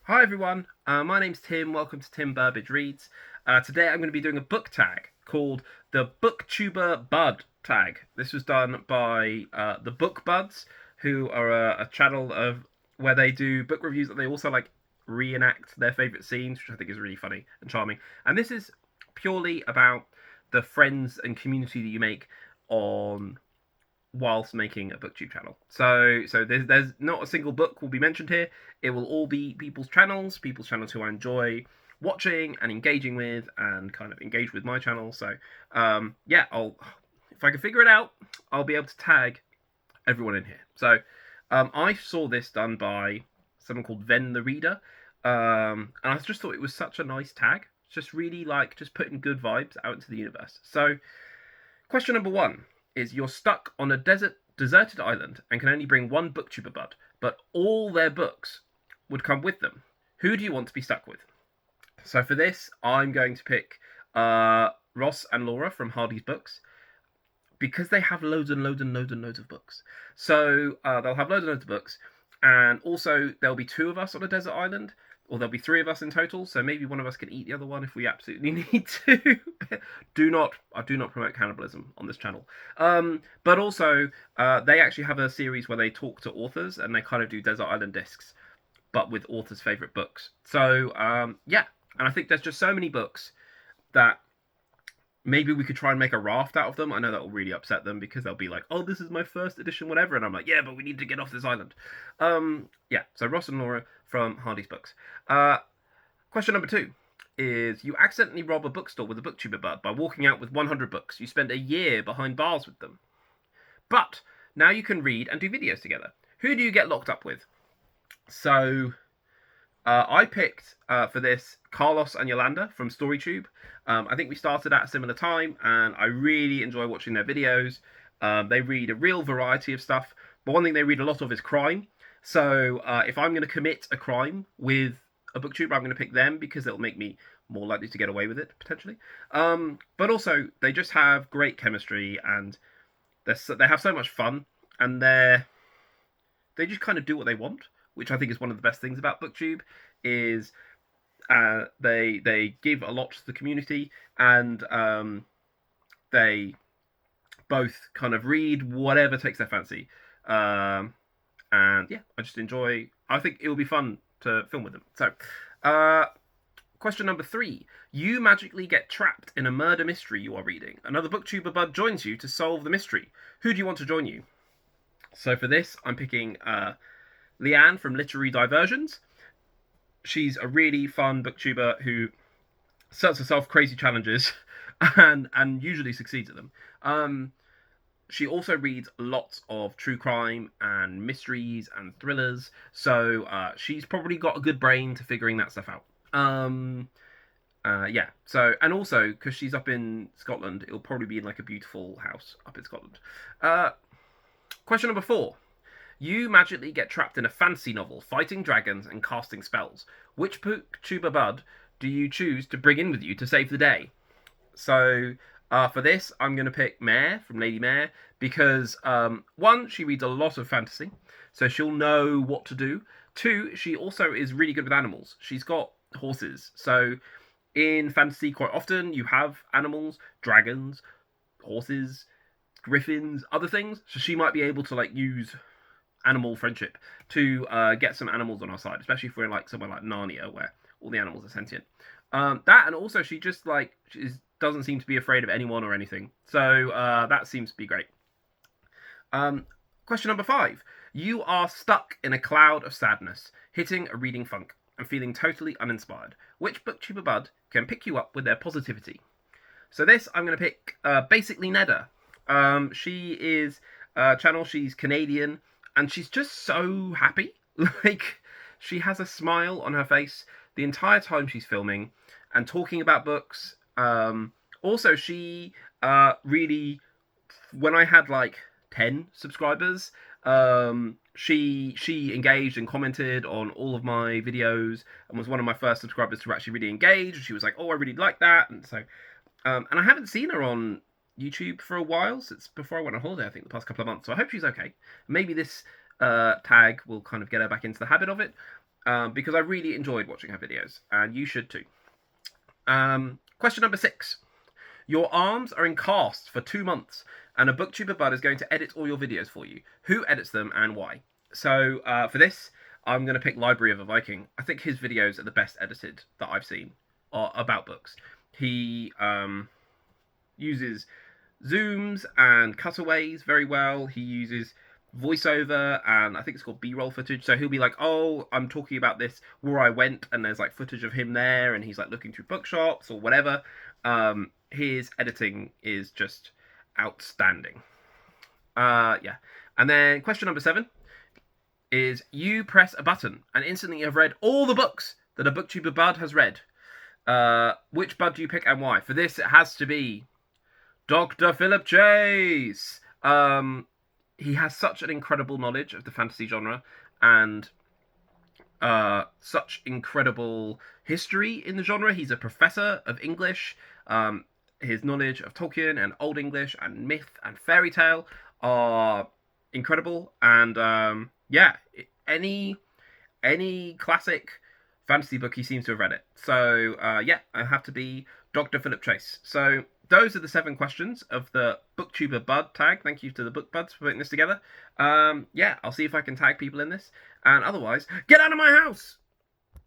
Hi everyone, my name's Tim. Welcome to Tim Burbage Reads. Today I'm going to be doing a book tag called the Booktuber Bud Tag. This was done by the Book Buds, who are a channel of where they do book reviews, and they also like reenact their favourite scenes, which I think is really funny and charming. And this is purely about the friends and community that you make on whilst making a booktube channel. So there's not a single book will be mentioned here. It will all be people's channels who I enjoy watching and engaging with, and kind of engage with my channel. So yeah, I'll if I can figure it out, I'll be able to tag everyone in here. So I saw this done by someone called Ven the Reader, and I just thought it was such a nice tag. Just really like just putting good vibes out into the universe. So question number one is: you're stuck on a deserted island and can only bring one booktuber bud, but all their books would come with them. Who do you want to be stuck with? So for this, I'm going to pick Ross and Laura from Hardy's Books, because they have loads and loads and loads and loads of books. So they'll have loads and loads of books, and also there'll be two of us on a desert island, or there'll be three of us in total. So maybe one of us can eat the other one if we absolutely need to. I do not promote cannibalism on this channel. But also, they actually have a series where they talk to authors and they kind of do desert island discs, but with authors' favorite books. So yeah, and I think there's just so many books that maybe we could try and make a raft out of them. I know that will really upset them because they'll be like, "Oh, this is my first edition, whatever," and I'm like, "Yeah, but we need to get off this island." Yeah. So Ross and Laura from Hardy's Books. Question number two is: you accidentally rob a bookstore with a booktuber bud by walking out with 100 books. You spend a year behind bars with them, but now you can read and do videos together. Who do you get locked up with? So I picked for this Carlos and Yolande from StoryTube. I think we started at a similar time, and I really enjoy watching their videos. They read a real variety of stuff, but one thing they read a lot of is crime. So if I'm going to commit a crime with a booktuber, I'm going to pick them because it'll make me more likely to get away with it potentially. But also, they just have great chemistry, and they have so much fun, and they just kind of do what they want, which I think is one of the best things about BookTube. Is they give a lot to the community, and they both kind of read whatever takes their fancy. And yeah, I just enjoy. I think it will be fun to film with them. So, question number three: you magically get trapped in a murder mystery you are reading. Another booktuber bud joins you to solve the mystery. Who do you want to join you? So for this, I'm picking Leanne from Literary Diversions. She's a really fun booktuber who sets herself crazy challenges and usually succeeds at them. She also reads lots of true crime and mysteries and thrillers, so she's probably got a good brain to figuring that stuff out. Yeah. So, and also because she's up in Scotland, it'll probably be in like a beautiful house up in Scotland. Question number four: you magically get trapped in a fantasy novel, fighting dragons and casting spells. Which booktuber bud do you choose to bring in with you to save the day? So for this, I'm going to pick Mair from Lady Mair because one, she reads a lot of fantasy, so she'll know what to do. Two, she also is really good with animals. She's got horses, so in fantasy, quite often you have animals, dragons, horses, griffins, other things. So she might be able to like use animal friendship to get some animals on our side, especially if we're in like somewhere like Narnia where all the animals are sentient. That, and also she just like doesn't seem to be afraid of anyone or anything. So that seems to be great. Question number five: you are stuck in a cloud of sadness, hitting a reading funk, and feeling totally uninspired. Which booktuber bud can pick you up with their positivity? So this, I'm going to pick basically Neda. She is channel. She's Canadian, and she's just so happy. Like, she has a smile on her face the entire time she's filming and talking about books. Also, she when I had like 10 subscribers, she engaged and commented on all of my videos and was one of my first subscribers to actually really engage. She was like, "Oh, I really like that," and so and I haven't seen her on YouTube for a while, since before I went on holiday, I think the past couple of months. So I hope she's okay. Maybe this tag will kind of get her back into the habit of it. because I really enjoyed watching her videos, and you should too. Question number 6. Your arms are in cast for 2 months, and a Booktuber Bud is going to edit all your videos for you. Who edits them and why? So for this, I'm going to pick Library of a Viking. I think his videos are the best edited that I've seen about books. He uses zooms and cutaways very well. He uses voiceover and I think it's called B-roll footage. So he'll be like, "Oh, I'm talking about this where I went," and there's like footage of him there, and he's like looking through bookshops or whatever. His editing is just outstanding. Yeah. And then question number 7 is: you press a button and instantly have read all the books that a Booktuber Bud has read. Which Bud do you pick and why? For this, it has to be Dr. Philip Chase. He has such an incredible knowledge of the fantasy genre and such incredible history in the genre. He's a professor of English. His knowledge of Tolkien and Old English and myth and fairy tale are incredible. And yeah, any classic fantasy book, he seems to have read it. So yeah, I have to be Dr. Philip Chase. So those are the 7 questions of the Booktuber Bud Tag. Thank you to the Book Buds for putting this together. Yeah, I'll see if I can tag people in this. And otherwise, get out of my house!